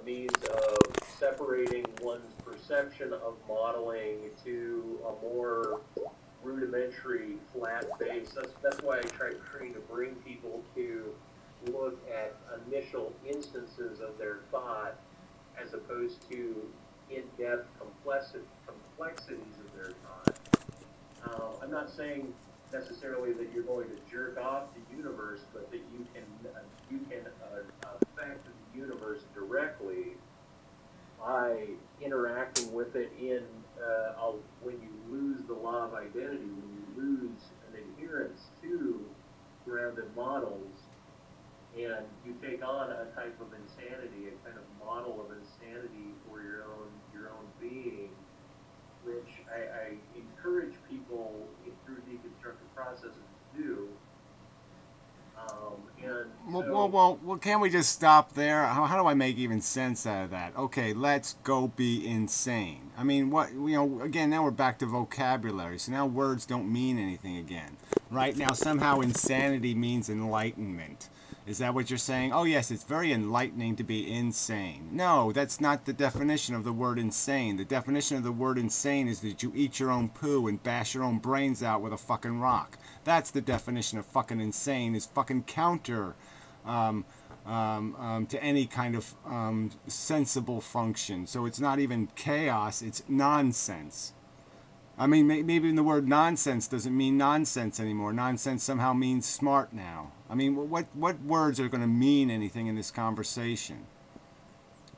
means of separating one's perception of modeling to a more rudimentary, flat base. That's why I try to bring people to look at initial instances of their thought as opposed to in-depth complexities of their thought. I'm not saying necessarily that you're going to jerk off the universe, but that you can affect the universe directly by interacting with it in when you lose the law of identity, when you lose an adherence to grounded models, and you take on a type of insanity, a kind of model of insanity for your own being, which I encourage people through deconstructive processes to do. Well, can't we just stop there? How do I make even sense out of that? Okay, let's go be insane. I mean, again, now we're back to vocabulary, so now words don't mean anything again. Right? Now somehow insanity means enlightenment. Is that what you're saying? Oh, yes, it's very enlightening to be insane. No, that's not the definition of the word insane. The definition of the word insane is that you eat your own poo and bash your own brains out with a fucking rock. That's the definition of fucking insane, is fucking counter to any kind of sensible function. So it's not even chaos, it's nonsense. I mean, maybe even the word nonsense doesn't mean nonsense anymore. Nonsense somehow means smart now. I mean, what words are going to mean anything in this conversation?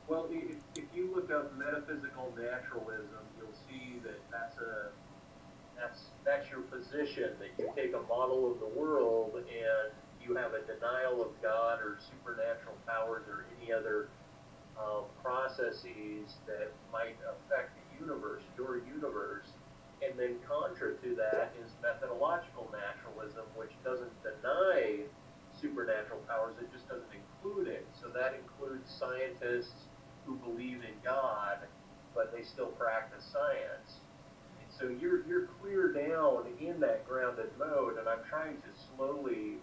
Well, if you look up metaphysical naturalism, you'll see that that's your position, that you take a model of the world and you have a denial of God or supernatural powers or any other processes that might affect the universe, your universe. And then contra to that is methodological naturalism, which doesn't deny supernatural powers, it just doesn't include it. So that includes scientists who believe in God, but they still practice science. And so you're clear down in that grounded mode, and I'm trying to slowly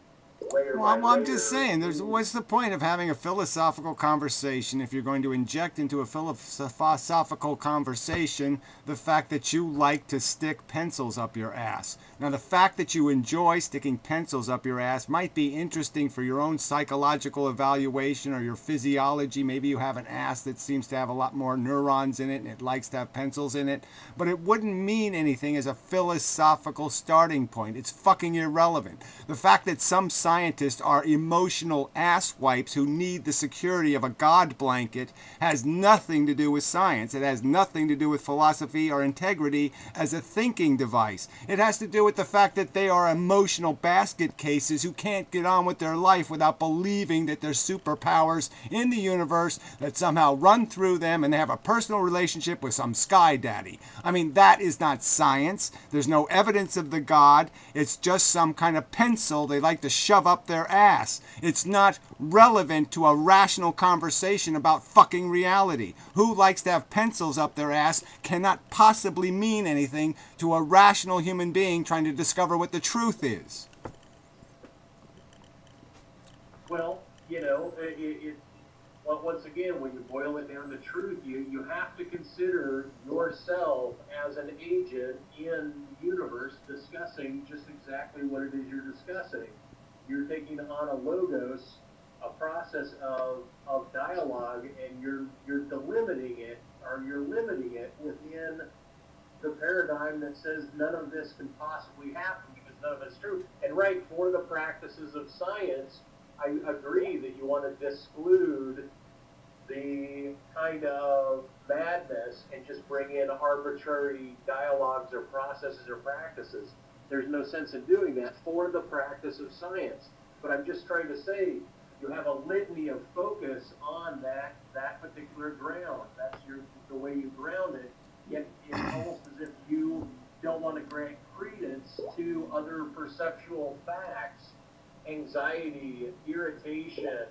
layer by layer. Well, I'm just saying, what's the point of having a philosophical conversation if you're going to inject into a philosophical conversation the fact that you like to stick pencils up your ass? Now, the fact that you enjoy sticking pencils up your ass might be interesting for your own psychological evaluation or your physiology. Maybe you have an ass that seems to have a lot more neurons in it and it likes to have pencils in it. But it wouldn't mean anything as a philosophical starting point. It's fucking irrelevant. The fact that some scientists are emotional asswipes who need the security of a God blanket has nothing to do with science. It has nothing to do with philosophy or integrity as a thinking device. It has to do with the fact that they are emotional basket cases who can't get on with their life without believing that there's superpowers in the universe that somehow run through them and they have a personal relationship with some sky daddy. I mean, that is not science. There's no evidence of the God. It's just some kind of pencil they like to shove up their ass. It's not relevant to a rational conversation about fucking reality. Who likes to have pencils up their ass cannot possibly mean anything to a rational human being trying to discover what the truth is. Well, well, once again, when you boil it down to truth, you have to consider yourself as an agent in the universe discussing just exactly what it is you're discussing. You're taking on a logos, a process of dialogue, and you're delimiting it, or you're limiting it within the paradigm that says none of this can possibly happen because none of it's true. And right, for the practices of science, I agree that you want to disclude the kind of madness and just bring in arbitrary dialogues or processes or practices. There's no sense in doing that for the practice of science. But I'm just trying to say you have a litany of focus on that particular ground. That's the way you ground it. Yet it's almost as if you don't want to grant credence to other perceptual facts, anxiety, irritation,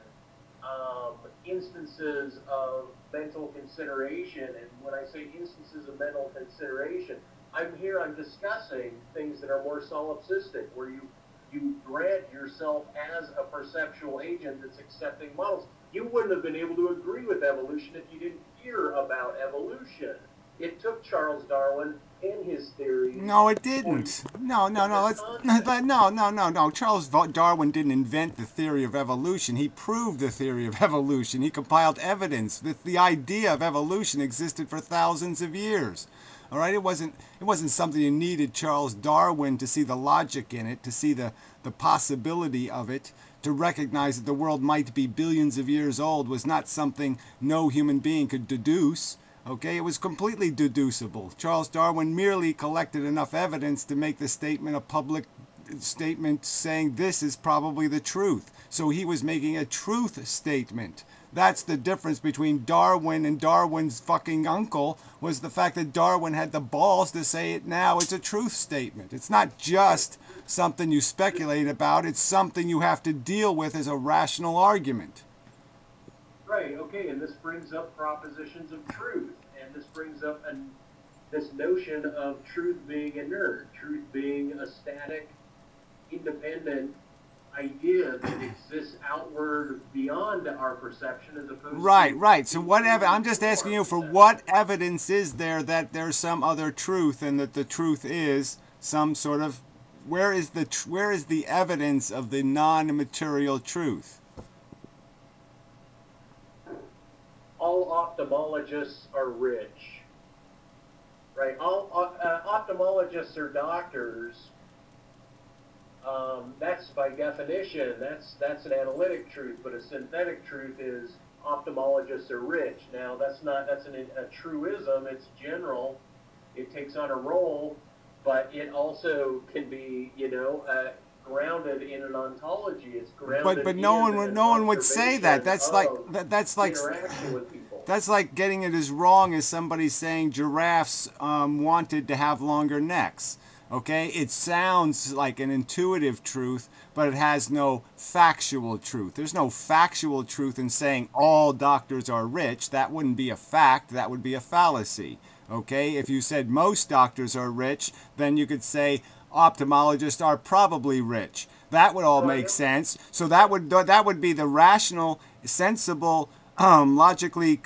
instances of mental consideration. And when I say instances of mental consideration, I'm discussing things that are more solipsistic, where you grant yourself as a perceptual agent that's accepting models. You wouldn't have been able to agree with evolution if you didn't hear about evolution. It took Charles Darwin and his theories. No, it didn't. No. Charles Darwin didn't invent the theory of evolution. He proved the theory of evolution. He compiled evidence that the idea of evolution existed for thousands of years. All right, it wasn't something you needed Charles Darwin to see the logic in it, to see the possibility of it, to recognize that the world might be billions of years old was not something no human being could deduce. Okay, it was completely deducible. Charles Darwin merely collected enough evidence to make the statement a public statement saying this is probably the truth. So he was making a truth statement. That's the difference between Darwin and Darwin's fucking uncle, was the fact that Darwin had the balls to say it now. It's a truth statement. It's not just something you speculate about. It's something you have to deal with as a rational argument. Right, okay, and this brings up propositions of truth, and this brings up this notion of truth being inert, truth being a static, independent idea that exists outward beyond our perception as opposed to... Right. So I'm just asking you for what evidence is there that there's some other truth and that the truth is some sort of... Where is the evidence of the non-material truth? All ophthalmologists are rich, right? All ophthalmologists are doctors. That's by definition, that's an analytic truth, but a synthetic truth is ophthalmologists are rich. Now, that's a truism. It's general. It takes on a role, but it also can be, grounded in an ontology. It's grounded. But no one would say that. That's like getting it as wrong as somebody saying giraffes wanted to have longer necks. Okay, it sounds like an intuitive truth, but it has no factual truth. There's no factual truth in saying all doctors are rich. That wouldn't be a fact. That would be a fallacy. Okay, if you said most doctors are rich, then you could say ophthalmologists are probably rich. That would all make sense. So that would be the rational, sensible, logically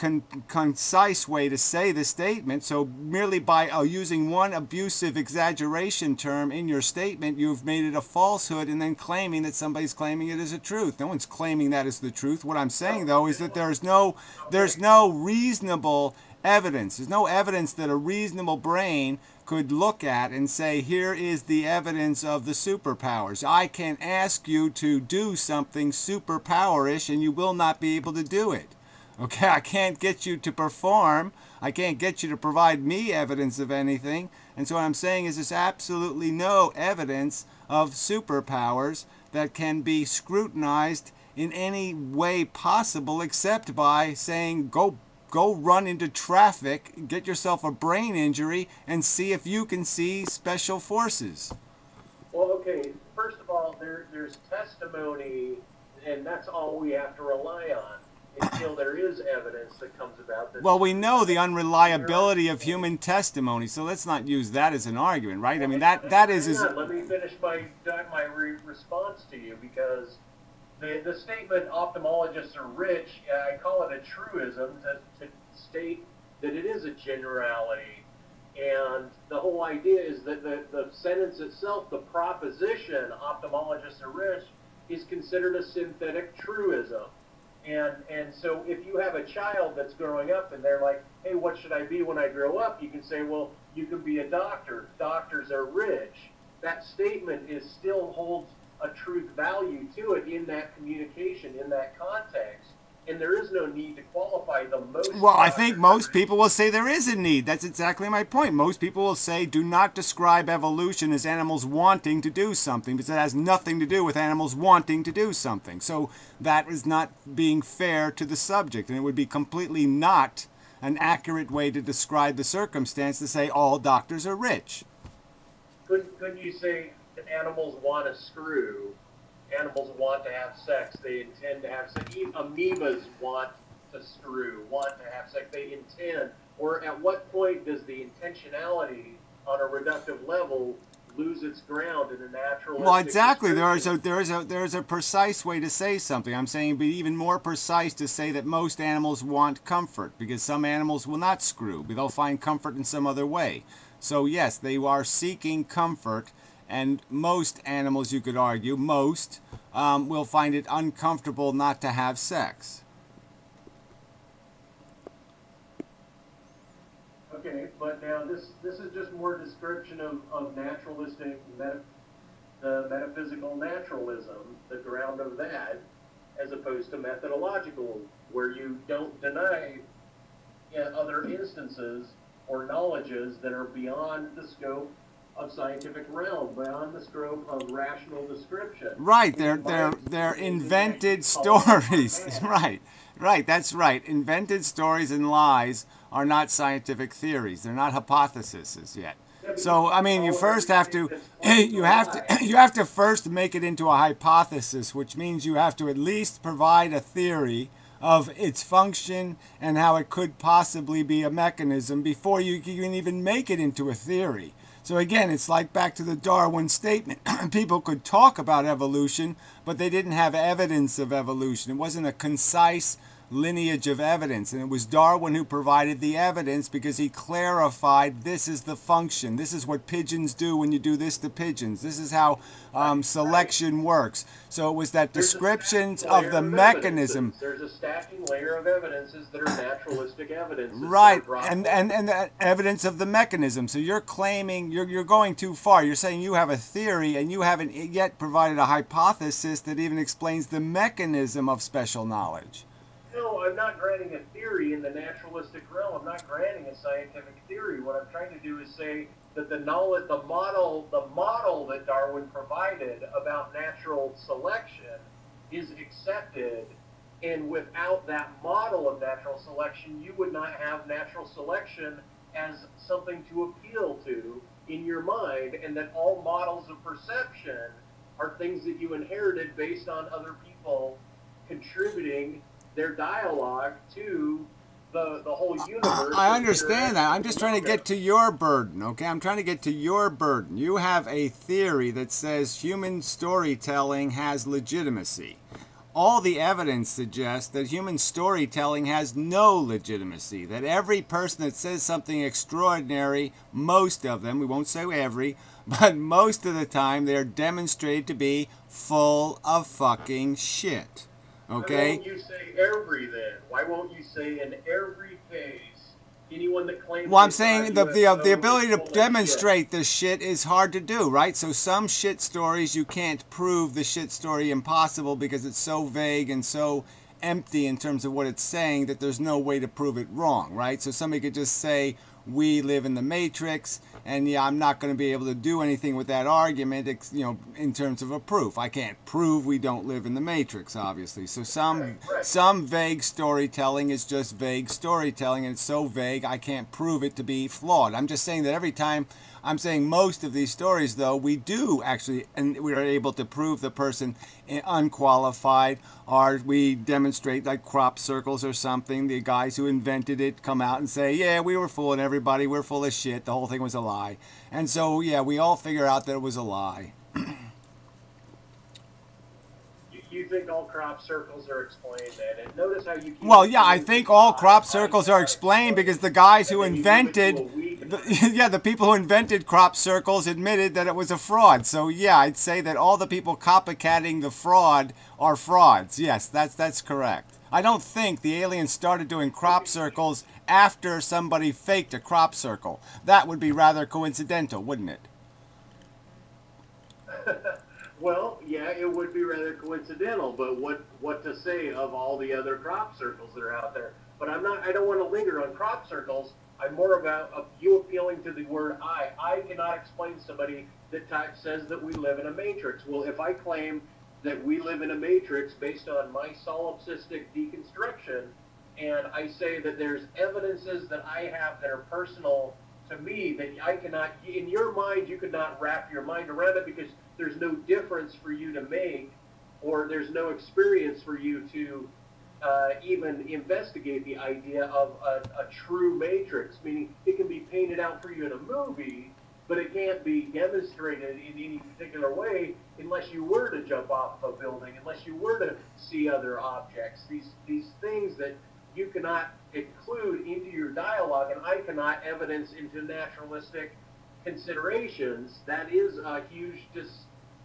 concise way to say the statement. So merely by using one abusive exaggeration term in your statement, you've made it a falsehood and then claiming that somebody's claiming it as a truth. No one's claiming that as the truth. What I'm saying, though, is that there's no reasonable evidence. There's no evidence that a reasonable brain could look at and say, here is the evidence of the superpowers. I can ask you to do something superpowerish and you will not be able to do it. Okay, I can't get you to perform. I can't get you to provide me evidence of anything. And so what I'm saying is there's absolutely no evidence of superpowers that can be scrutinized in any way possible except by saying, go run into traffic, get yourself a brain injury, and see if you can see special forces. Well, okay, first of all, there's testimony, and that's all we have to rely on until there is evidence that comes about. Well, we know the unreliability of human testimony, so let's not use that as an argument, right? I mean, that is... Let me finish my response to you, because the statement ophthalmologists are rich, I call it a truism to state that it is a generality. And the whole idea is that the sentence itself, the proposition ophthalmologists are rich, is considered a synthetic truism. And so if you have a child that's growing up and they're like, hey, what should I be when I grow up? You can say, well, you can be a doctor. Doctors are rich. That statement still holds a truth value to it in that communication, in that context. And there is no need to qualify the most. Well, I think most people will say there is a need. That's exactly my point. Most people will say, do not describe evolution as animals wanting to do something, because it has nothing to do with animals wanting to do something. So that is not being fair to the subject, and it would be completely not an accurate way to describe the circumstance to say all doctors are rich. Couldn't you say that animals want to screw? Animals want to have sex. They intend to have sex. Even amoebas want to screw, want to have sex. They intend. Or at what point does the intentionality on a reductive level lose its ground in a naturalistic Well, exactly. description. There is a precise way to say something. I'm saying, be even more precise to say that most animals want comfort, because some animals will not screw, but they'll find comfort in some other way. So yes, they are seeking comfort, and most animals, you could argue, most will find it uncomfortable not to have sex. Okay, but now this is just more description of naturalistic the metaphysical naturalism, the ground of that, as opposed to methodological, where you don't deny other instances or knowledges that are beyond the scope of scientific realm, beyond the scope of rational description. Right, they're invented stories. Right, right, that's right. Invented stories and lies are not scientific theories. They're not hypotheses yet. So I mean, you first have to you have to first make it into a hypothesis, which means you have to at least provide a theory of its function and how it could possibly be a mechanism before you can even make it into a theory. So again, it's like back to the Darwin statement. People could talk about evolution, but they didn't have evidence of evolution. It wasn't a concise lineage of evidence. And it was Darwin who provided the evidence because he clarified this is the function. This is what pigeons do when you do this to pigeons. This is how selection works. So it was that descriptions of the mechanism. There's a stacking layer of evidences that are naturalistic evidences. Right, and the evidence of the mechanism. So you're claiming, you're going too far. You're saying you have a theory and you haven't yet provided a hypothesis that even explains the mechanism of special knowledge. No, I'm not granting a theory in the naturalistic realm. I'm not granting a scientific theory. What I'm trying to do is say that the knowledge, the model that Darwin provided about natural selection is accepted, and without that model of natural selection, you would not have natural selection as something to appeal to in your mind, and that all models of perception are things that you inherited based on other people contributing their dialogue to the whole universe. I understand that. I'm just trying to get to your burden, okay? I'm trying to get to your burden. You have a theory that says human storytelling has legitimacy. All the evidence suggests that human storytelling has no legitimacy, that every person that says something extraordinary, most of them, we won't say every, but most of the time, they're demonstrated to be full of fucking shit. Okay? Why won't you say every then? Why won't you say in every case, anyone that claims... Well, I'm saying the ability to demonstrate this shit is hard to do, right? So some shit stories you can't prove the shit story impossible because it's so vague and so empty in terms of what it's saying that there's no way to prove it wrong, right? So somebody could just say, we live in the Matrix, and yeah, I'm not going to be able to do anything with that argument, you know, in terms of a proof. I can't prove we don't live in the Matrix, obviously. So some vague storytelling is just vague storytelling, and it's so vague I can't prove it to be flawed. I'm just saying that every time, I'm saying most of these stories, though, we do actually, and we are able to prove the person unqualified, or we demonstrate like crop circles or something. The guys who invented it come out and say, yeah, we were fooling everybody, we're full of shit, the whole thing was a lie. And so, yeah, we all figure out that it was a lie. You think all crop circles are explained then? And notice how you keep... Well, yeah, I think all crop circles are explained because the guys who invented... the people who invented crop circles admitted that it was a fraud. So, yeah, I'd say that all the people copycatting the fraud are frauds. Yes, that's correct. I don't think the aliens started doing crop circles after somebody faked a crop circle. That would be rather coincidental, wouldn't it? Well, yeah, it would be rather coincidental, but what to say of all the other crop circles that are out there? But I don't want to linger on crop circles. I'm more about you appealing to the word I. I cannot explain somebody that says that we live in a matrix. Well, if I claim that we live in a matrix based on my solipsistic deconstruction, and I say that there's evidences that I have that are personal to me that I cannot, in your mind, you could not wrap your mind around it because there's no difference for you to make, or there's no experience for you to even investigate the idea of a true matrix, meaning it can be painted out for you in a movie, but it can't be demonstrated in any particular way unless you were to jump off a building, unless you were to see other objects. These things that you cannot include into your dialogue, and I cannot evidence into naturalistic considerations. That is a huge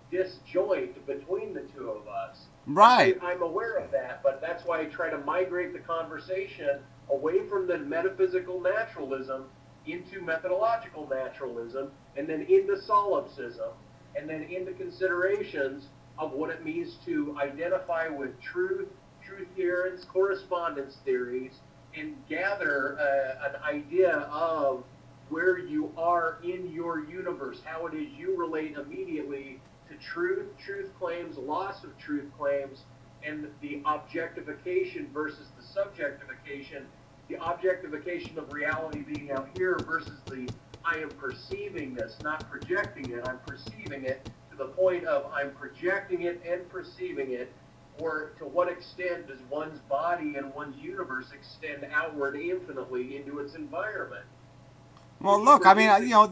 disjoint between the two of us. Right. I'm aware of that, but that's why I try to migrate the conversation away from the metaphysical naturalism into methodological naturalism, and then into solipsism, and then into considerations of what it means to identify with truth adherence, correspondence theories, and gather an idea of where you are in your universe, how it is you relate immediately to truth claims, loss of truth claims, and the objectification versus the subjectification, the objectification of reality being out here versus the I am perceiving this, not projecting it, I'm perceiving it, to the point of I'm projecting it and perceiving it, or to what extent does one's body and one's universe extend outward infinitely into its environment? Well, look, I mean, you know, a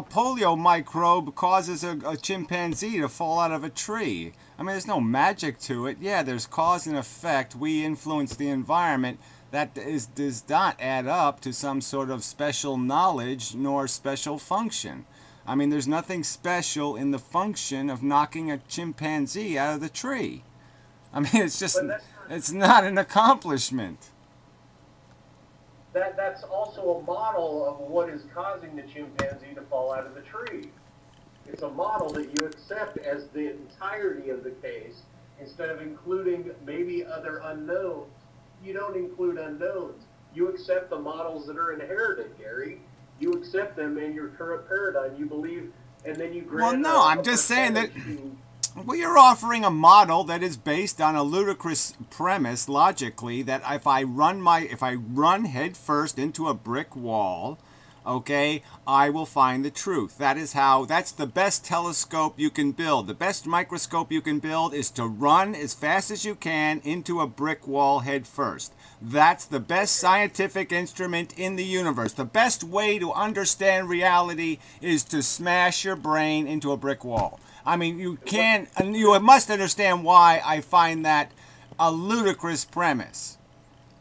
polio microbe causes a chimpanzee to fall out of a tree. I mean, there's no magic to it. Yeah, there's cause and effect. We influence the environment. That does not add up to some sort of special knowledge nor special function. I mean, there's nothing special in the function of knocking a chimpanzee out of the tree. I mean, it's just, it's not an accomplishment. That's also a model of what is causing the chimpanzee to fall out of the tree. It's a model that you accept as the entirety of the case instead of including maybe other unknowns. You don't include unknowns. You accept the models that are inherited, Gary. You accept them in your current paradigm. You believe, and then you grant. Well, no, I'm just saying that. Well, you're offering a model that is based on a ludicrous premise, logically, that if I run head first into a brick wall, okay, I will find the truth. That's the best telescope you can build. The best microscope you can build is to run as fast as you can into a brick wall head first. That's the best scientific instrument in the universe. The best way to understand reality is to smash your brain into a brick wall. I mean, you must understand why I find that a ludicrous premise.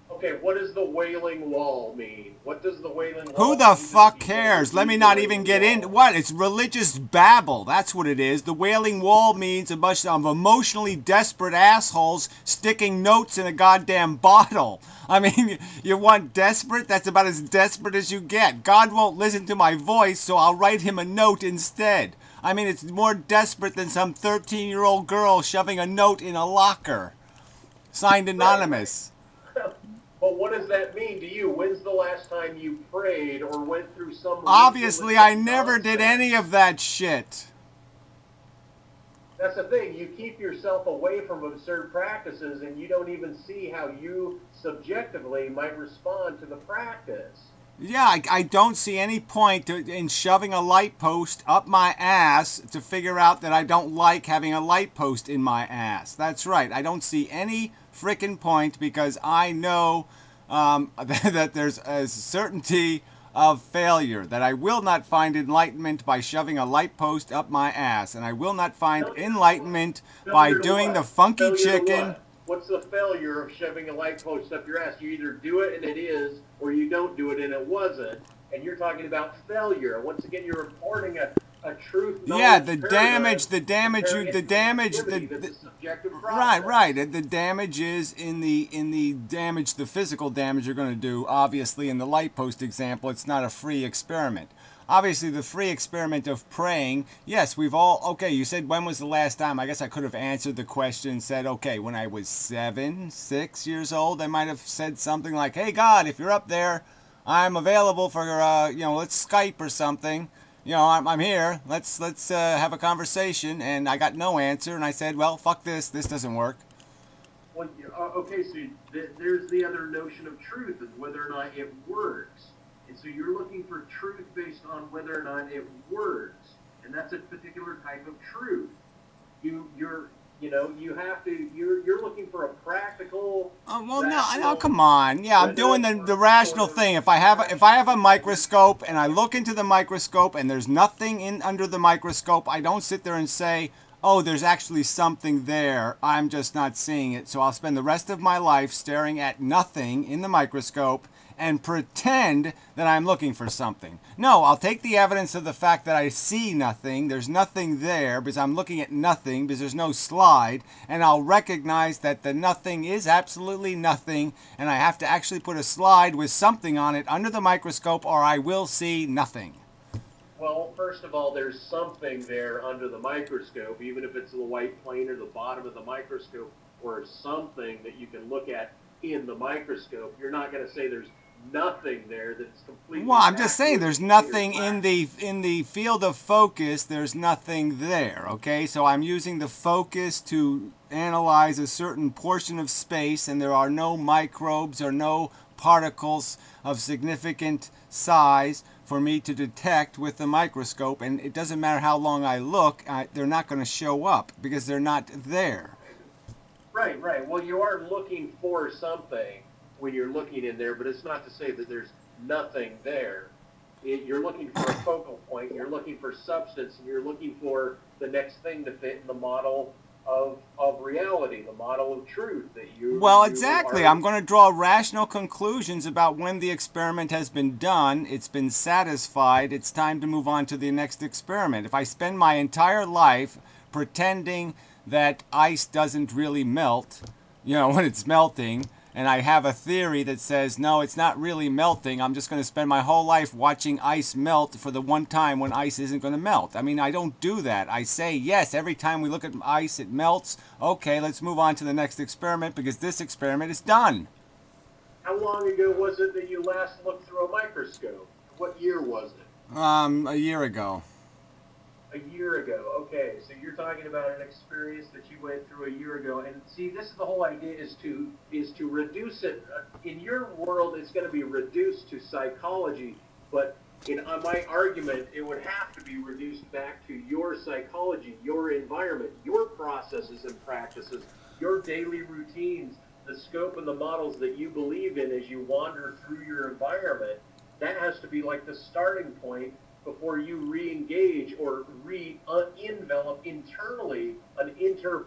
Okay, what does the Wailing Wall mean? What does the Wailing Wall Who the fuck cares? Let me not even get into what? It's religious babble. That's what it is. The Wailing Wall means a bunch of emotionally desperate assholes sticking notes in a goddamn bottle. I mean, you want desperate? That's about as desperate as you get. God won't listen to my voice, so I'll write him a note instead. I mean, it's more desperate than some 13-year-old girl shoving a note in a locker. Signed anonymous. But what does that mean to you? When's the last time you prayed or went through some... Obviously, I never did any of that shit. That's the thing. You keep yourself away from absurd practices, and you don't even see how you subjectively might respond to the practice. Yeah, I don't see any point in shoving a light post up my ass to figure out that I don't like having a light post in my ass. That's right. I don't see any frickin' point because I know that there's a certainty of failure, that I will not find enlightenment by shoving a light post up my ass, and I will not find enlightenment by doing the funky chicken. What's the failure of shoving a light post up your ass? You either do it and it is, or you don't do it and it wasn't. And you're talking about failure. Once again, you're reporting a truth. Yeah, the damage. Right. The damage is in the damage, the physical damage you're going to do. Obviously, in the light post example, it's not a free experiment. Obviously, the free experiment of praying, yes, we've all, okay, you said when was the last time? I guess I could have answered the question and said, okay, when I was 6 years old, I might have said something like, hey, God, if you're up there, I'm available for, let's Skype or something. You know, I'm here, let's have a conversation, and I got no answer, and I said, well, fuck this doesn't work. Well, okay, so there's the other notion of truth, is whether or not it works. And so you're looking for truth based on whether or not it works. And that's a particular type of truth. You're You have to. You're looking for a practical. Well, no, come on. Yeah, I'm doing the rational thing. If I have a microscope and I look into the microscope and there's nothing under the microscope, I don't sit there and say, "Oh, there's actually something there. I'm just not seeing it." So I'll spend the rest of my life staring at nothing in the microscope and pretend that I'm looking for something. No, I'll take the evidence of the fact that I see nothing, there's nothing there because I'm looking at nothing because there's no slide, and I'll recognize that the nothing is absolutely nothing, and I have to actually put a slide with something on it under the microscope or I will see nothing. Well, first of all, there's something there under the microscope, even if it's the white plane or the bottom of the microscope or something that you can look at in the microscope. You're not going to say there's nothing there that's completely. Well, I'm just saying there's nothing in the field of focus. There's nothing there. Okay, so I'm using the focus to analyze a certain portion of space, and there are no microbes or no particles of significant size for me to detect with the microscope. And it doesn't matter how long I look; they're not going to show up because they're not there. Right, right. Well, you are looking for something when you're looking in there, but it's not to say that there's nothing there. You're looking for a focal point, you're looking for substance, and you're looking for the next thing to fit in the model of reality, the model of truth that you. Well, exactly. I'm going to draw rational conclusions about when the experiment has been done, it's been satisfied, it's time to move on to the next experiment. If I spend my entire life pretending that ice doesn't really melt, when it's melting, and I have a theory that says, no, it's not really melting. I'm just going to spend my whole life watching ice melt for the one time when ice isn't going to melt. I mean, I don't do that. I say, yes, every time we look at ice, it melts. Okay, let's move on to the next experiment because this experiment is done. How long ago was it that you last looked through a microscope? What year was it? A year ago. A year ago. Okay, so you're talking about an experience that you went through a year ago, and see, this is the whole idea: is to reduce it. In your world, it's going to be reduced to psychology, but in my argument, it would have to be reduced back to your psychology, your environment, your processes and practices, your daily routines, the scope and the models that you believe in as you wander through your environment. That has to be like the starting point before you re-engage or envelop internally an internal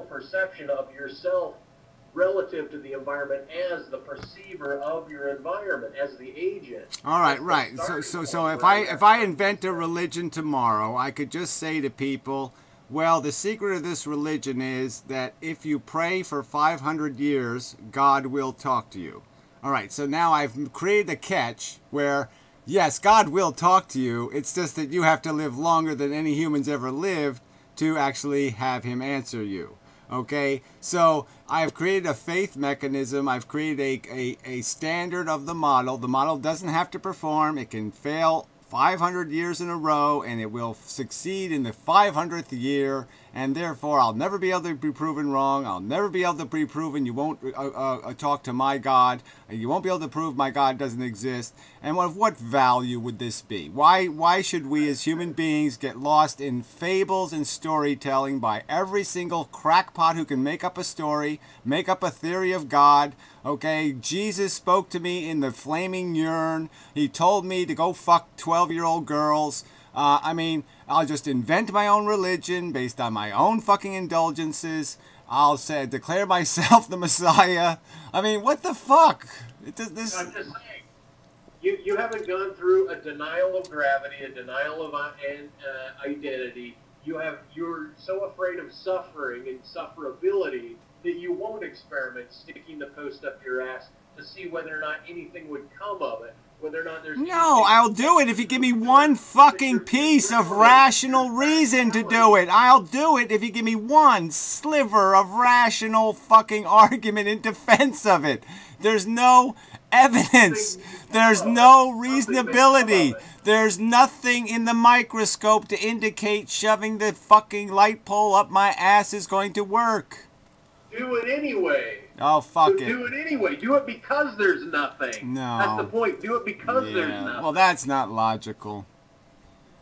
perception of yourself relative to the environment as the perceiver of your environment, as the agent. All right, right. So if I invent a religion tomorrow, I could just say to people, well, the secret of this religion is that if you pray for 500 years, God will talk to you. All right, so now I've created a catch where, yes, God will talk to you. It's just that you have to live longer than any humans ever lived to actually have him answer you. Okay, so I've created a faith mechanism. I've created a standard of the model. The model doesn't have to perform. It can fail 500 years in a row, and it will succeed in the 500th year, and therefore I'll never be able to be proven wrong. I'll never be able to be proven you won't talk to my God. You won't be able to prove my God doesn't exist. And of what value would this be? Why should we as human beings get lost in fables and storytelling by every single crackpot who can make up a story, make up a theory of God? Okay, Jesus spoke to me in the flaming urn. He told me to go fuck 12-year-old girls. I mean, I'll just invent my own religion based on my own fucking indulgences. I'll say, declare myself the Messiah. I mean, what the fuck? I'm just saying, you haven't gone through a denial of gravity, a denial of identity. You're so afraid of suffering and sufferability that you won't experiment sticking the post up your ass to see whether or not anything would come of it. Whether or not there's no, I'll do it if you give me one fucking piece of rational reason to do it. I'll do it if you give me one sliver of rational fucking argument in defense of it. There's no evidence. There's no reasonability. There's nothing in the microscope to indicate shoving the fucking light pole up my ass is going to work. Do it anyway. Oh, fuck it. Do it anyway. Do it because there's nothing. No. That's the point. Do it because there's nothing. Well, that's not logical.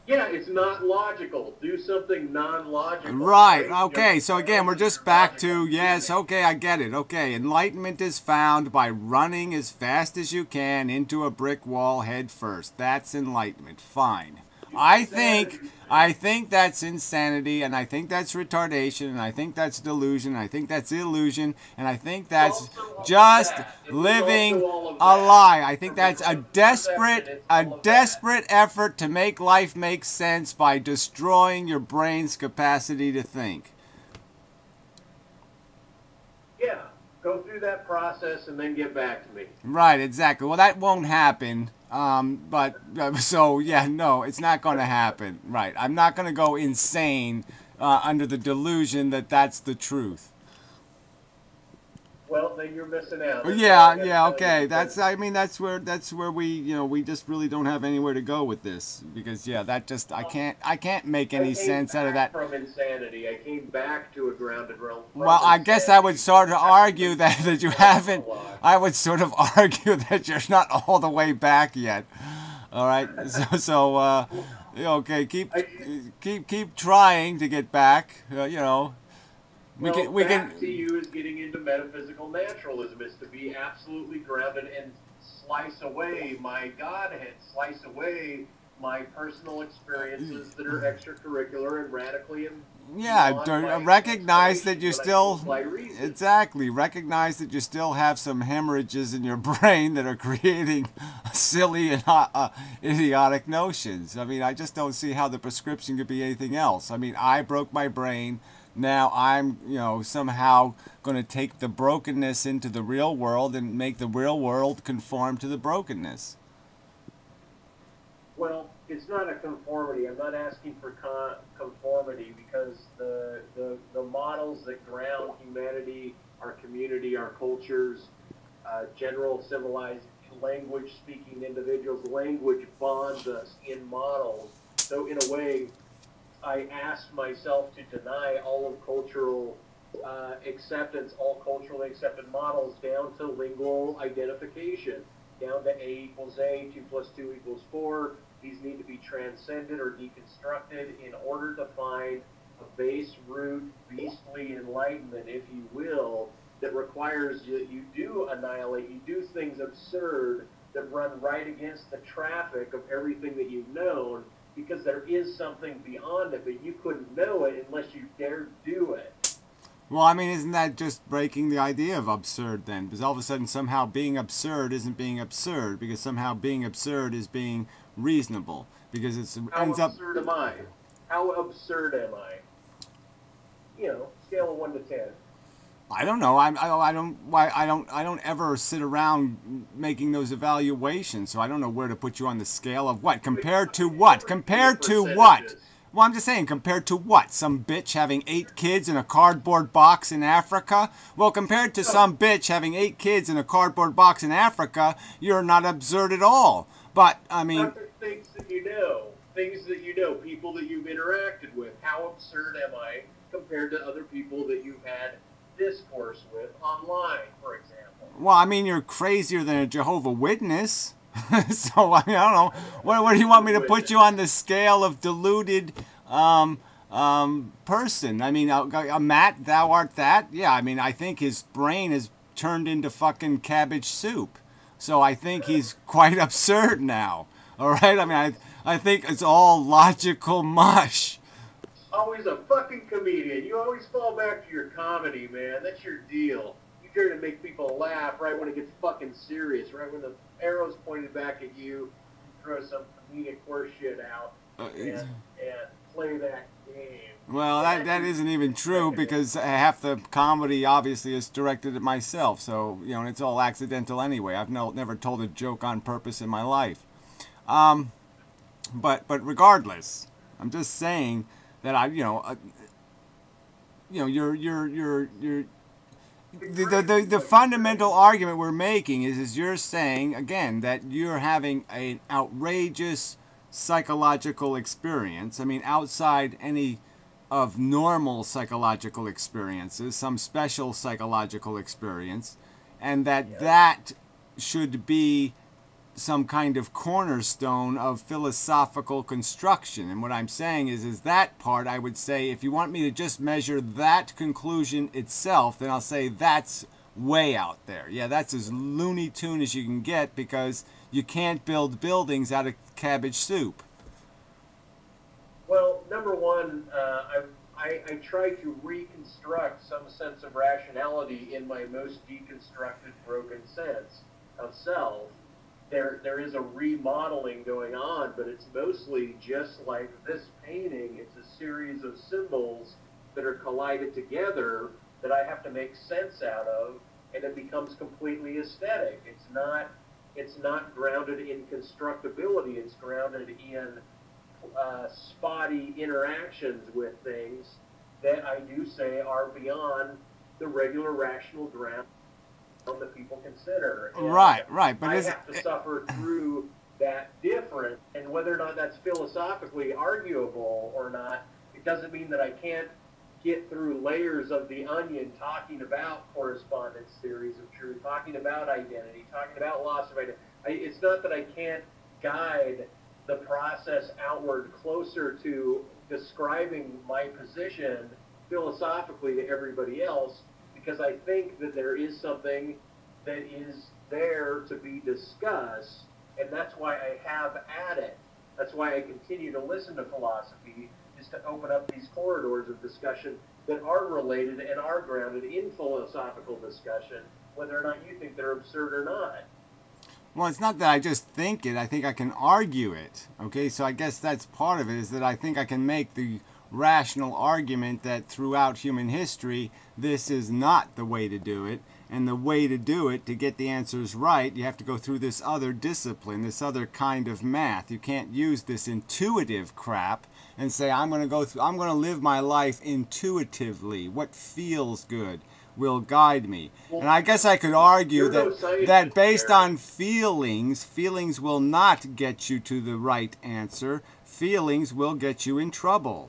Yeah, it's not logical. Do something non-logical. Right. Right? Okay. So again, we're just back to yes. Okay, I get it. Okay, enlightenment is found by running as fast as you can into a brick wall head first. That's enlightenment. Fine. I think I think that's insanity, and I think that's retardation, and I think that's delusion, and I think that's illusion, and I think that's just living a lie. I think that's a desperate effort to make life make sense by destroying your brain's capacity to think. Yeah, go through that process and then get back to me. Right, exactly. Well, that won't happen. So yeah, no, it's not going to happen. Right, I'm not going to go insane under the delusion that that's the truth. Well, then you're missing out. Yeah, okay. I mean, that's where we just really don't have anywhere to go with this because yeah, that just I can't make any sense out of that. From insanity, I came back to a grounded realm. Well, I guess I would sort of argue that you haven't. I would sort of argue that you're not all the way back yet. All right, okay, keep trying to get back. We can. To you is getting into metaphysical naturalism is to be absolutely grounded and slice away my Godhead, slice away my personal experiences that are extracurricular and radically. Recognize that you still recognize that you still have some hemorrhages in your brain that are creating silly and idiotic notions. I mean, I just don't see how the prescription could be anything else. I mean, I broke my brain. Now I'm, somehow going to take the brokenness into the real world and make the real world conform to the brokenness. Well, it's not a conformity. I'm not asking for conformity because the models that ground humanity, our community, our cultures, general civilized language-speaking individuals, language bonds us in models. So in a way, I asked myself to deny all of cultural acceptance, all culturally accepted models down to lingual identification, down to A equals A, 2 plus 2 equals 4. These need to be transcended or deconstructed in order to find a base root beastly enlightenment, if you will, that requires you do annihilate, you do things absurd that run right against the traffic of everything that you've known, because there is something beyond it, but you couldn't know it unless you dared do it. Well, I mean, isn't that just breaking the idea of absurd then? Because all of a sudden somehow being absurd isn't being absurd, because somehow being absurd is being reasonable. Because it's ends up... How absurd am I? How absurd am I? Scale of 1 to 10. I don't know. I don't ever sit around making those evaluations, so I don't know where to put you on the scale of what. Compared to what? Compared to what? Well, I'm just saying, compared to what? Some bitch having 8 kids in a cardboard box in Africa? Well, compared to some bitch having 8 kids in a cardboard box in Africa, you're not absurd at all. But, I mean... Things that you know, people that you've interacted with. How absurd am I compared to other people that you've had discourse with online, for example? Well, I mean, you're crazier than a Jehovah Witness. So, I mean, I don't know. What do you want me to put you on the scale of deluded person? I mean, Matt, thou art that? Yeah, I mean, I think his brain is turned into fucking cabbage soup. So I think he's quite absurd now. All right? I mean, I think it's all logical mush. Always a fucking comedian. You always fall back to your comedy, man. That's your deal. You try to make people laugh right when it gets fucking serious, right when the arrow's pointed back at you, you throw some comedic horse shit out and play that game. Well, that isn't even true because half the comedy obviously is directed at myself. So, and it's all accidental anyway. I've never told a joke on purpose in my life. But regardless, I'm just saying that the fundamental argument we're making is you're saying again that you're having an outrageous psychological experience. I mean, outside any of normal psychological experiences, some special psychological experience, and that should be some kind of cornerstone of philosophical construction. And what I'm saying is that part, I would say, if you want me to just measure that conclusion itself, then I'll say that's way out there. Yeah, that's as Looney Tune as you can get, because you can't build buildings out of cabbage soup. Well, number one, I try to reconstruct some sense of rationality in my most deconstructed, broken sense of self. There is a remodeling going on, but it's mostly just like this painting. It's a series of symbols that are collided together that I have to make sense out of, and it becomes completely aesthetic. It's not grounded in constructability. It's grounded in spotty interactions with things that I do say are beyond the regular rational ground that people consider. And right. But I have to suffer through that difference, and whether or not that's philosophically arguable or not, it doesn't mean that I can't get through layers of the onion talking about correspondence theories of truth, talking about identity, talking about loss of identity. It's not that I can't guide the process outward closer to describing my position philosophically to everybody else, because I think that there is something that is there to be discussed, and that's why I have at it. That's why I continue to listen to philosophy, is to open up these corridors of discussion that are related and are grounded in philosophical discussion, whether or not you think they're absurd or not. Well, it's not that I just think it. I think I can argue it. Okay, so I guess that's part of it, is that I think I can make the rational argument that throughout human history, this is not the way to do it. And the way to do it, to get the answers right, you have to go through this other discipline, this other kind of math. You can't use this intuitive crap and say, I'm going to live my life intuitively. What feels good will guide me. And I guess I could argue that based on feelings will not get you to the right answer. Feelings will get you in trouble.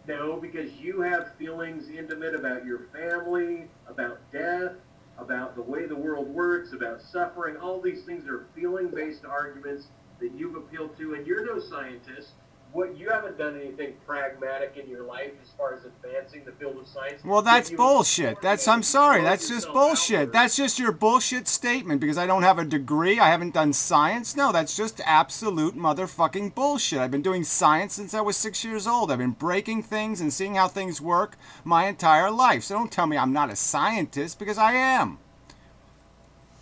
No, because you have feelings intimate about your family, about death, about the way the world works, about suffering. All these things are feeling-based arguments that you've appealed to, and you're no scientist. You haven't done anything pragmatic in your life as far as advancing the field of science. Well, that's bullshit. I'm sorry, that's just bullshit. That's just your bullshit statement, because I don't have a degree, I haven't done science. No, that's just absolute motherfucking bullshit. I've been doing science since I was 6 years old. I've been breaking things and seeing how things work my entire life. So don't tell me I'm not a scientist, because I am.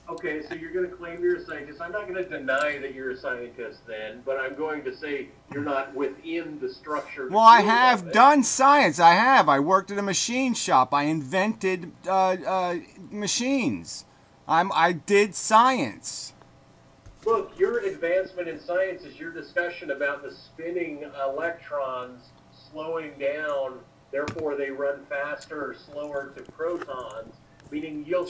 Okay, so you're going to claim you're a scientist. I'm not going to deny that you're a scientist then, but I'm going to say you're not within the structure. Well, I have done science. I have. I worked at a machine shop. I invented machines. I did science. Look, your advancement in science is your discussion about the spinning electrons slowing down, therefore they run faster or slower to protons, meaning your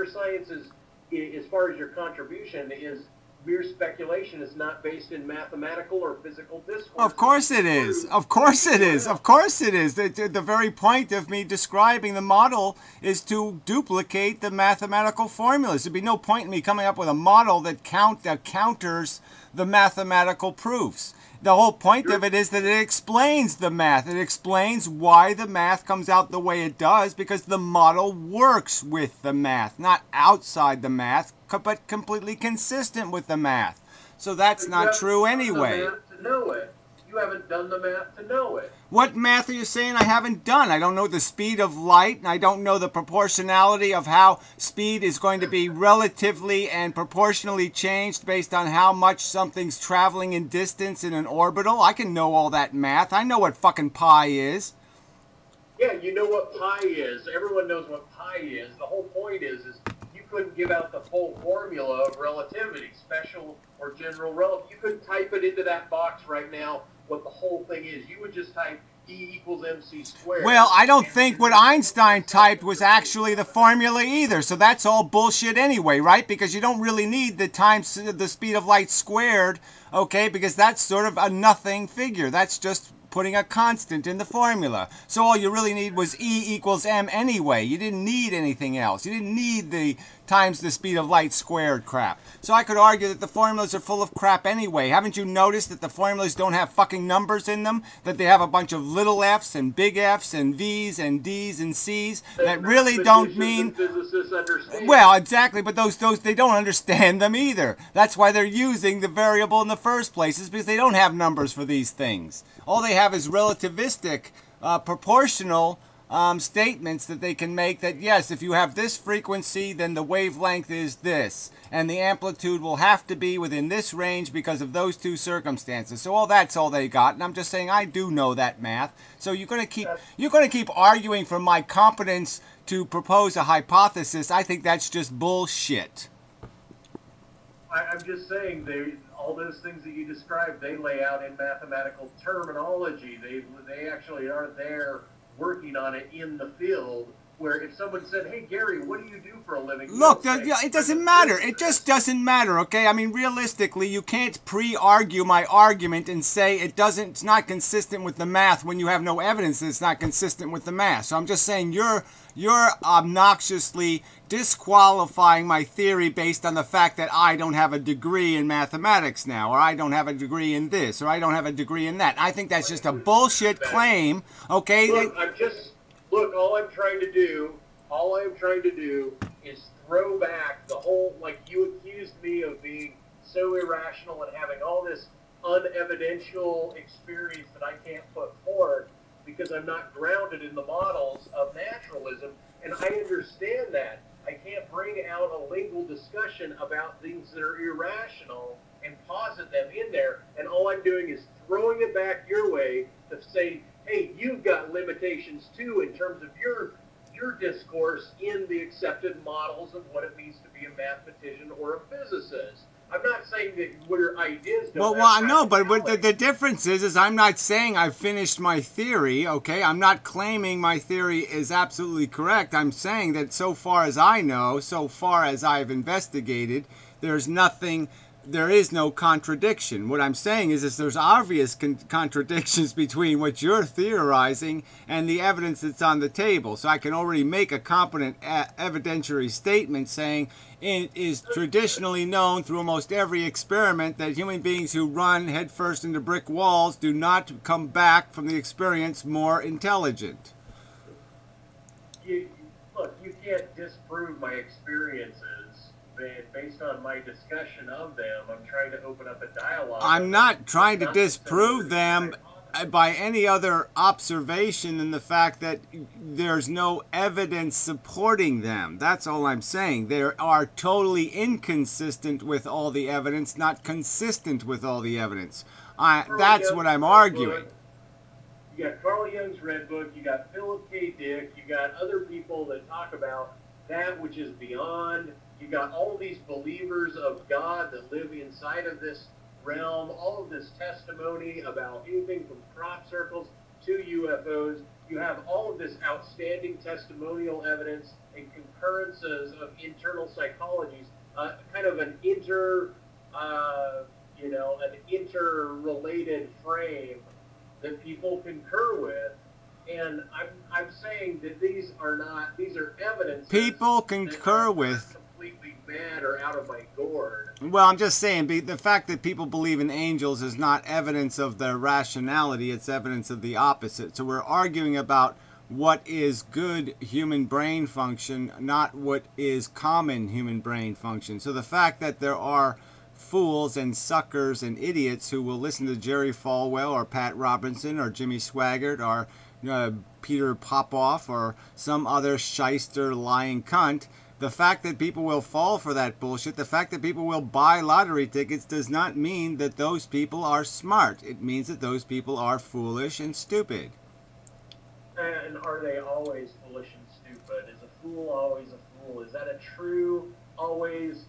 science is, as far as your contribution, is mere speculation. Is not based in mathematical or physical discourse. Of course it is. Of course it is. Of course it is. The very point of me describing the model is to duplicate the mathematical formulas. There'd be no point in me coming up with a model that counters the mathematical proofs. The whole point of it is that it explains the math. It explains why the math comes out the way it does, because the model works with the math, not outside the math, but completely consistent with the math. So that's not true anyway. You haven't done the math to know it. You haven't done the math to know it. What math are you saying I haven't done? I don't know the speed of light, and I don't know the proportionality of how speed is going to be relatively and proportionally changed based on how much something's traveling in distance in an orbital. I can know all that math. I know what fucking pi is. Yeah, you know what pi is. Everyone knows what pi is. The whole point is you couldn't give out the full formula of relativity, special or general relativity. You couldn't type it into that box right now what the whole thing is. You would just type E equals mc squared. Well, I don't think what Einstein typed was actually the formula either, so that's all bullshit anyway, right? Because you don't really need the speed of light squared, okay? Because that's sort of a nothing figure. That's just putting a constant in the formula. So all you really need was E equals m anyway. You didn't need anything else. You didn't need the times the speed of light squared crap. So I could argue that the formulas are full of crap anyway. Haven't you noticed that the formulas don't have fucking numbers in them? That they have a bunch of little f's and big f's and v's and d's and c's that really don't mean... Well, exactly, but those they don't understand them either. That's why they're using the variable in the first place, is because they don't have numbers for these things. All they have is relativistic, proportional statements that they can make that, yes, if you have this frequency, then the wavelength is this, and the amplitude will have to be within this range because of those two circumstances. So that's all they got, and I'm just saying I do know that math. So you're going to keep arguing for my competence to propose a hypothesis. I think that's just bullshit. I'm just saying all those things that you described, they lay out in mathematical terminology. They actually are there working on it in the field, where if someone said, hey, Gary, what do you do for a living? Look, it doesn't matter. It just doesn't matter, okay? I mean, realistically, you can't pre-argue my argument and say it's not consistent with the math when you have no evidence that it's not consistent with the math. So I'm just saying you're obnoxiously disqualifying my theory based on the fact that I don't have a degree in mathematics now, or I don't have a degree in this, or I don't have a degree in that. I think that's just a bullshit claim, okay? Look, all I'm trying to do is throw back the whole, like, you accused me of being so irrational and having all this unevidential experience that I can't put forth because I'm not grounded in the models of naturalism, and I understand that. I can't bring out a legal discussion about things that are irrational and posit them in there, and all I'm doing is throwing it back your way to say, hey, you've got limitations too in terms of your discourse in the accepted models of what it means to be a mathematician or a physicist. I'm not saying that your ideas don't Well, no, but the difference is I'm not saying I've finished my theory, okay? I'm not claiming my theory is absolutely correct. I'm saying that so far as I know, so far as I've investigated, there is no contradiction. What I'm saying is there's obvious contradictions between what you're theorizing and the evidence that's on the table. So I can already make a competent evidentiary statement saying it is traditionally known through almost every experiment that human beings who run headfirst into brick walls do not come back from the experience more intelligent. Look, you can't disprove my experiences. Based on my discussion of them, I'm trying to open up a dialogue. I'm not trying to disprove them by any other observation than the fact that there's no evidence supporting them. That's all I'm saying. They are totally inconsistent with all the evidence, not consistent with all the evidence. That's what I'm arguing. You got Carl Jung's Red Book, you got Philip K. Dick, you got other people that talk about that which is beyond. You got all these believers of God that live inside of this realm, all of this testimony about anything from crop circles to UFOs. You have all of this outstanding testimonial evidence and concurrences of internal psychologies, kind of an interrelated frame that people concur with. And I'm saying that these are evidence. People concur with. Completely mad or out of my gourd. Well, I'm just saying the fact that people believe in angels is not evidence of their rationality, it's evidence of the opposite. So we're arguing about what is good human brain function, not what is common human brain function. So the fact that there are fools and suckers and idiots who will listen to Jerry Falwell or Pat Robinson or Jimmy Swaggart or Peter Popoff or some other shyster lying cunt, the fact that people will fall for that bullshit, the fact that people will buy lottery tickets does not mean that those people are smart. It means that those people are foolish and stupid. And are they always foolish and stupid? Is a fool always a fool? Is that a true, always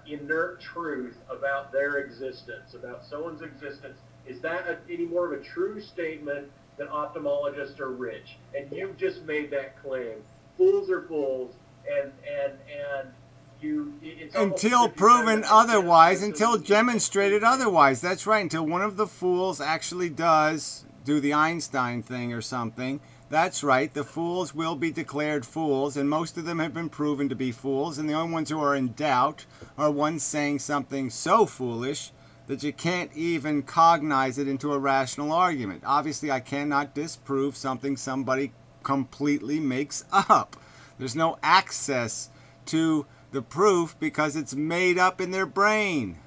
inert truth about their existence, about someone's existence? Is that any more of a true statement that ophthalmologists are rich? And you've just made that claim. Fools are fools. And it's until proven otherwise, until demonstrated otherwise. That's right. Until one of the fools actually does do the Einstein thing or something, That's right. The fools will be declared fools, and most of them have been proven to be fools, and the only ones who are in doubt are ones saying something so foolish that you can't even cognize it into a rational argument. Obviously, I cannot disprove something somebody completely makes up. There's no access to the proof because it's made up in their brain.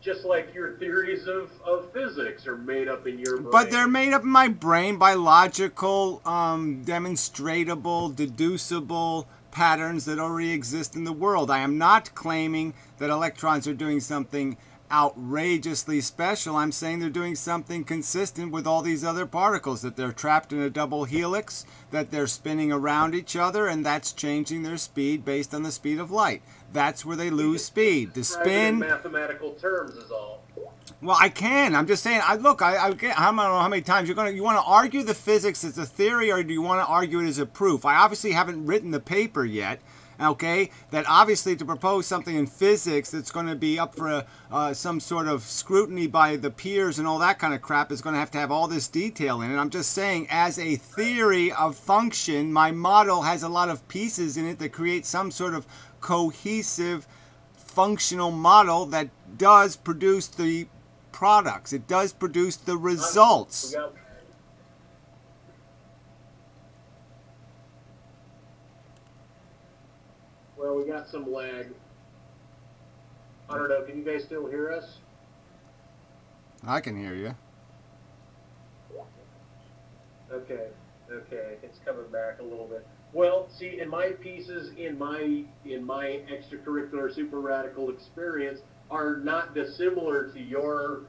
Just like your theories of physics are made up in your brain. But they're made up in my brain by logical, demonstratable, deducible patterns that already exist in the world. I am not claiming that electrons are doing something outrageously special. I'm saying they're doing something consistent with all these other particles, that they're trapped in a double helix, that they're spinning around each other, and that's changing their speed based on the speed of light. That's where they lose speed. The spin. In mathematical terms is all. Well, I can. I'm just saying. I don't know how many times you want to argue the physics as a theory, or do you want to argue it as a proof? I obviously haven't written the paper yet. Okay, that obviously to propose something in physics that's going to be up for some sort of scrutiny by the peers and all that kind of crap is going to have all this detail in it. I'm just saying, as a theory of function, my model has a lot of pieces in it that create some sort of cohesive functional model that does produce the products. It does produce the results. Well, we got some lag. I don't know. Can you guys still hear us? I can hear you. Okay. It's coming back a little bit. Well, see, in my pieces, in my extracurricular super radical experience, are not dissimilar to your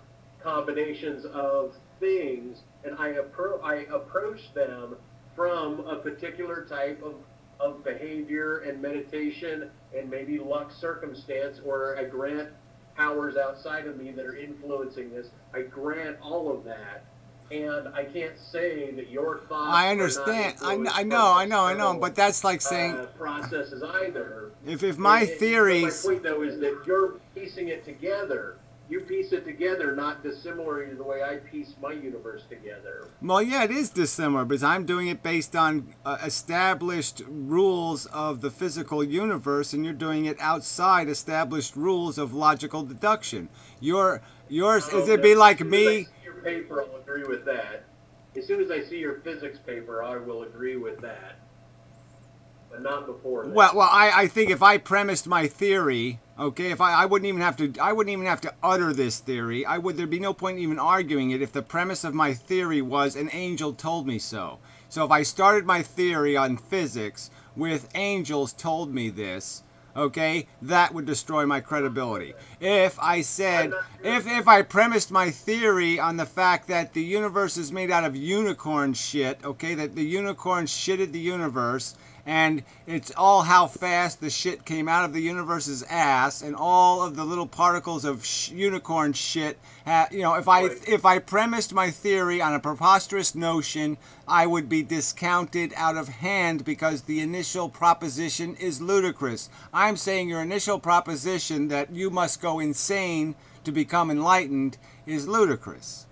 combinations of things, and I approach them from a particular type of behavior and meditation and maybe luck circumstance, or I grant powers outside of me that are influencing this. I grant all of that, and I can't say that your thoughts. I understand. I know. But that's like saying processes either. If my theories. My point though is that you're piecing it together. You piece it together, not dissimilar to the way I piece my universe together. Well, yeah, it is dissimilar, because I'm doing it based on established rules of the physical universe, and you're doing it outside established rules of logical deduction. Yours is it'd be like me. As soon as I see your paper, I'll agree with that. As soon as I see your physics paper, I will agree with that. But not before that. Well, I think if I premised my theory, okay, if I wouldn't even have to utter this theory. There'd be no point in even arguing it if the premise of my theory was an angel told me so. So if I started my theory on physics with angels told me this, okay, that would destroy my credibility. If I said, if I premised my theory on the fact that the universe is made out of unicorn shit, okay, that the unicorn shitted the universe, and it's all how fast the shit came out of the universe's ass, and all of the little particles of unicorn shit. If I premised my theory on a preposterous notion, I would be discounted out of hand because the initial proposition is ludicrous. I'm saying your initial proposition that you must go insane to become enlightened is ludicrous.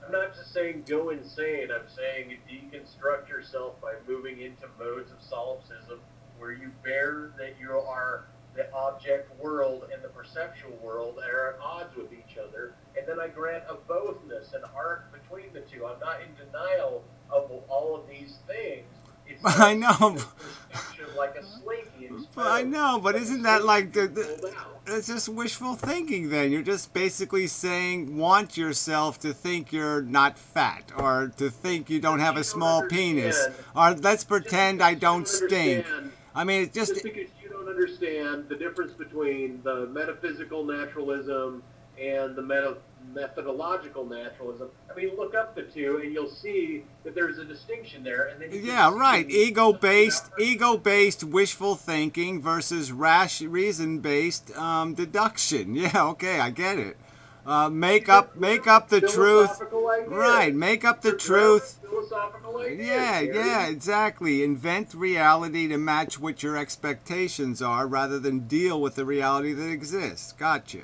I'm not just saying go insane. I'm saying deconstruct yourself by moving into modes of solipsism where you bear that you are the object world and the perceptual world are at odds with each other. And then I grant a bothness, an arc between the two. I'm not in denial of all of these things. It's I know. Like a slinky. I know, but isn't that like it's just wishful thinking then? You're just basically saying want yourself to think you're not fat, or to think you don't have a small penis, or let's pretend I don't stink. I mean, it's just because you don't understand the difference between the metaphysical naturalism and the methodological naturalism. I mean, look up the two, and you'll see that there's a distinction there. And then right. Ego-based wishful thinking versus reason-based deduction. Yeah, okay, I get it. Make up the truth. Right, make up the truth. Yeah, exactly. Invent reality to match what your expectations are, rather than deal with the reality that exists. Gotcha.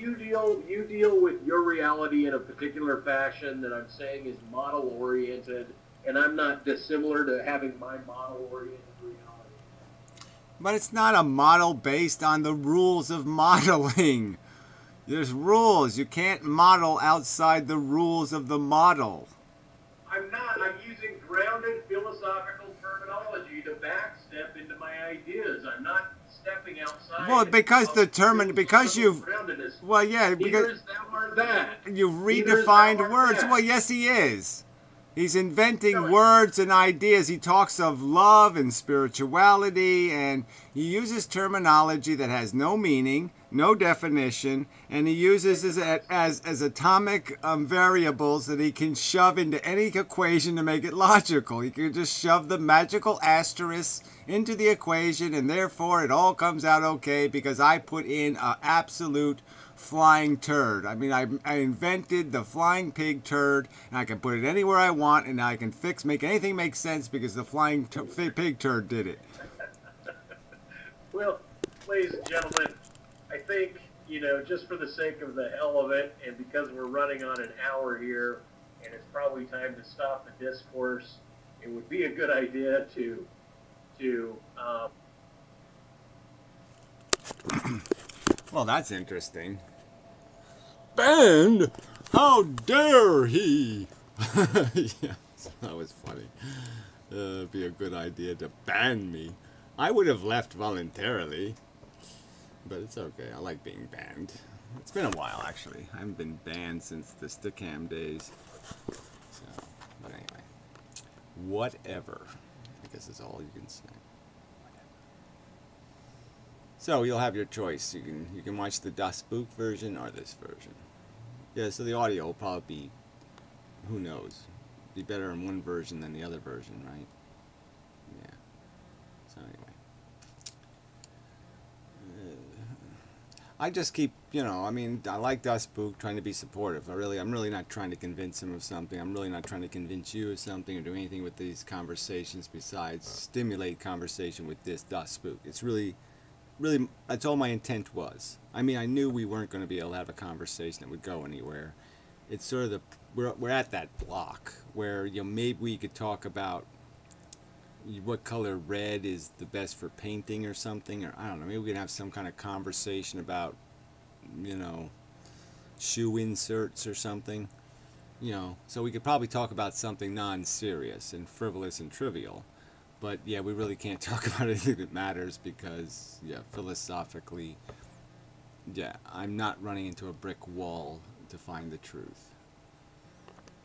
you deal with your reality in a particular fashion that I'm saying is model oriented, and I'm not dissimilar to having my model oriented reality. But it's not a model based on the rules of modeling. There's rules. You can't model outside the rules of the model. I'm not. I'm using grounded philosophical terminology to backstep into my ideas. I'm not stepping outside. Well, because you've, well, yeah, Neither because is thou art that. you've Neither is thou art redefined words. that. Well, yes, he is. He's inventing No, words and ideas. He talks of love and spirituality, and he uses terminology that has no meaning, no definition, and he uses as atomic variables that he can shove into any equation to make it logical. He can just shove the magical asterisk into the equation, and therefore it all comes out okay because I put in an absolute flying turd. I mean, I invented the flying pig turd, and I can put it anywhere I want, and I can make anything make sense because the flying pig turd did it. Well, ladies and gentlemen, I think, just for the sake of the hell of it, and because we're running on an hour here, and it's probably time to stop the discourse, it would be a good idea to well, that's interesting. Banned? How dare he? Yeah, that was funny. It'd be a good idea to ban me. I would have left voluntarily, but it's okay. I like being banned. It's been a while, actually. I haven't been banned since the Stickam days. So, but anyway, whatever. I guess is all you can say. So you'll have your choice. You can watch the dospook version or this version. Yeah, so the audio will probably be, who knows, be better in one version than the other version, right? Yeah. So anyway, I just keep, I mean, I like dospook, trying to be supportive. I'm really not trying to convince him of something. I'm really not trying to convince you of something or do anything with these conversations besides stimulate conversation with this dospook. It's really, that's all my intent was. I mean, I knew we weren't going to be able to have a conversation that would go anywhere. It's sort of we're at that block where, maybe we could talk about what color red is the best for painting or something, or I don't know, maybe we can have some kind of conversation about, shoe inserts or something, so we could probably talk about something non-serious and frivolous and trivial. But yeah, we really can't talk about anything that matters because, yeah, philosophically, yeah, I'm not running into a brick wall to find the truth.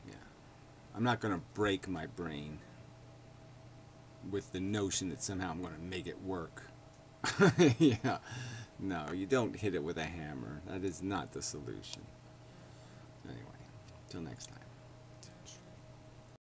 Yeah. I'm not going to break my brain with the notion that somehow I'm going to make it work. Yeah. No, you don't hit it with a hammer. That is not the solution. Anyway, till next time.